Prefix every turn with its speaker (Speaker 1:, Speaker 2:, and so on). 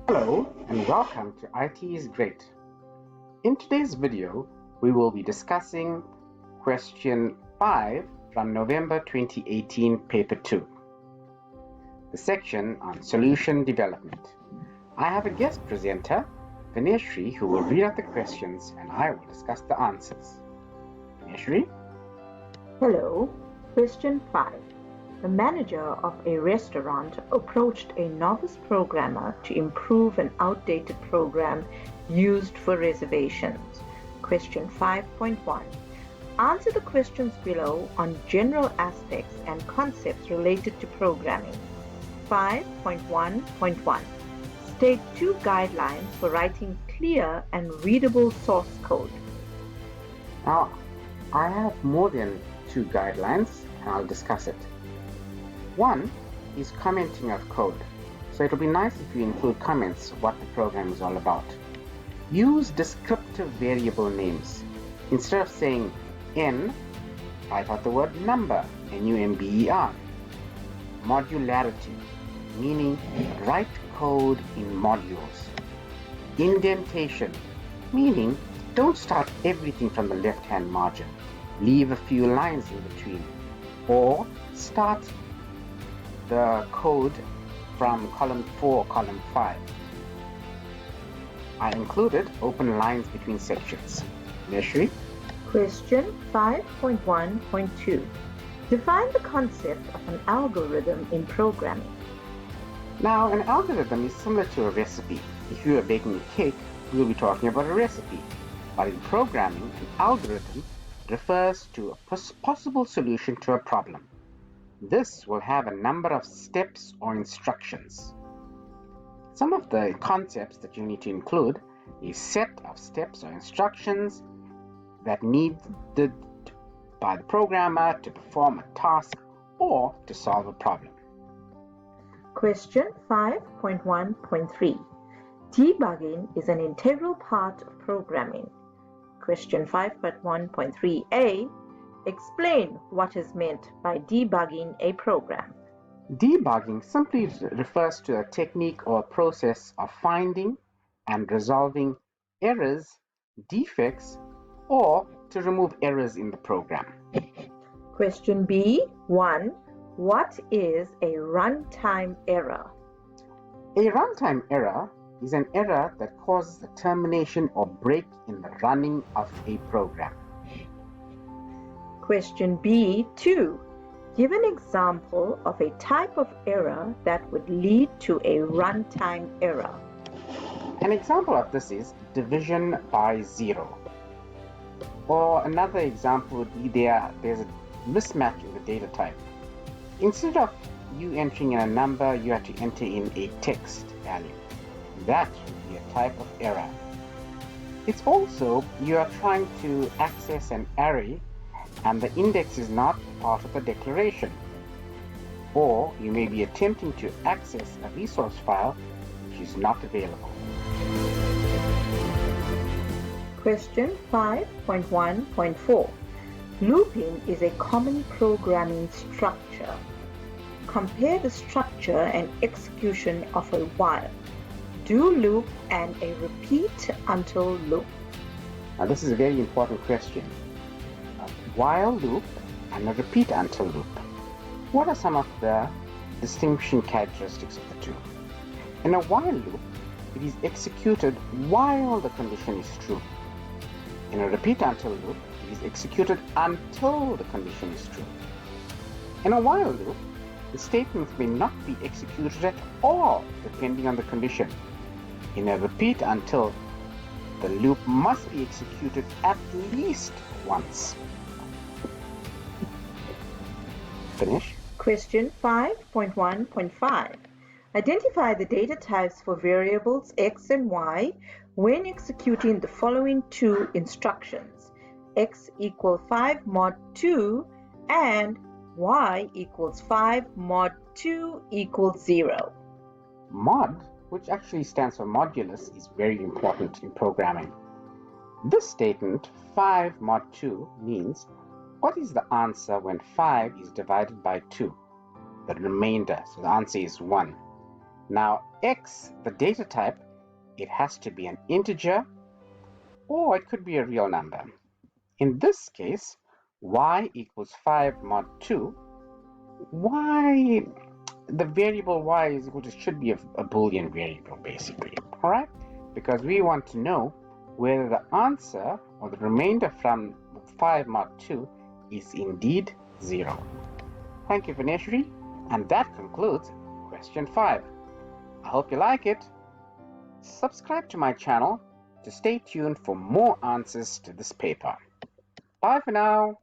Speaker 1: Hello and welcome to IT is Great. In today's video, we will be discussing question 5 from November 2018 paper 2, the section on solution development. I have a guest presenter, Vineshri, who will read out the questions and I will discuss the answers. Vineshri?
Speaker 2: Hello. Question 5. The manager of a restaurant approached a novice programmer to improve an outdated program used for reservations. Question 5.1. Answer the questions below on general aspects and concepts related to programming. 5.1.1. State 2 guidelines for writing clear and readable source code.
Speaker 1: Now, I have more than 2 guidelines and I'll discuss it. One is commenting of code, so it'll be nice if you include comments what the program is all about. Use descriptive variable names. Instead of saying n, type out the word number, number. Modularity, meaning write code in modules. Indentation, meaning don't start everything from the left-hand margin. Leave a few lines in between, or start the code from column 4 or column 5. I included open lines between sections. Vineshri?
Speaker 2: Question 5.1.2. Define the concept of an algorithm in programming.
Speaker 1: Now, an algorithm is similar to a recipe. If you are baking a cake, we'll be talking about a recipe. But in programming, an algorithm refers to a possible solution to a problem. This will have a number of steps or instructions. Some of the concepts that you need to include is set of steps or instructions that needed by the programmer to perform a task or to solve a problem.
Speaker 2: Question 5.1.3. Debugging is an integral part of programming. Question 5.1.3a. Explain what is meant by debugging a program.
Speaker 1: Debugging simply refers to a technique or a process of finding and resolving errors, defects, or to remove errors in the program.
Speaker 2: Question B1. What is a runtime error?
Speaker 1: A runtime error is an error that causes the termination or break in the running of a program.
Speaker 2: Question B2. Give an example of a type of error that would lead to a runtime error.
Speaker 1: An example of this is division by 0. Or another example would be there's a mismatch in the data type. Instead of you entering in a number, you have to enter in a text value. That would be a type of error. It's also you are trying to access an array and the index is not part of the declaration. Or you may be attempting to access a resource file which is not available.
Speaker 2: Question 5.1.4. Looping is a common programming structure. Compare the structure and execution of a while, do loop, and a repeat until loop.
Speaker 1: Now this is a very important question. While loop and a repeat until loop. What are some of the distinguishing characteristics of the two? In a while loop, it is executed while the condition is true. In a repeat until loop, it is executed until the condition is true. In a while loop, the statement may not be executed at all depending on the condition. In a repeat until, the loop must be executed at least once. Finish.
Speaker 2: Question 5.1.5. Identify the data types for variables x and y when executing the following two instructions: x equals 5 mod 2 and y equals 5 mod 2 equals 0.
Speaker 1: Mod, which actually stands for modulus, is very important in programming. This statement, 5 mod 2, means what is the answer when 5 is divided by 2? The remainder, so the answer is 1. Now x, the data type, it has to be an integer or it could be a real number. In this case, y equals 5 mod 2. Y, the variable y is equal to, should be a Boolean variable basically, alright? Because we want to know whether the answer or the remainder from 5 mod 2 is indeed 0. Thank you, Vineshri, and that concludes question 5. I hope you like it. Subscribe to my channel to stay tuned for more answers to this paper. Bye for now.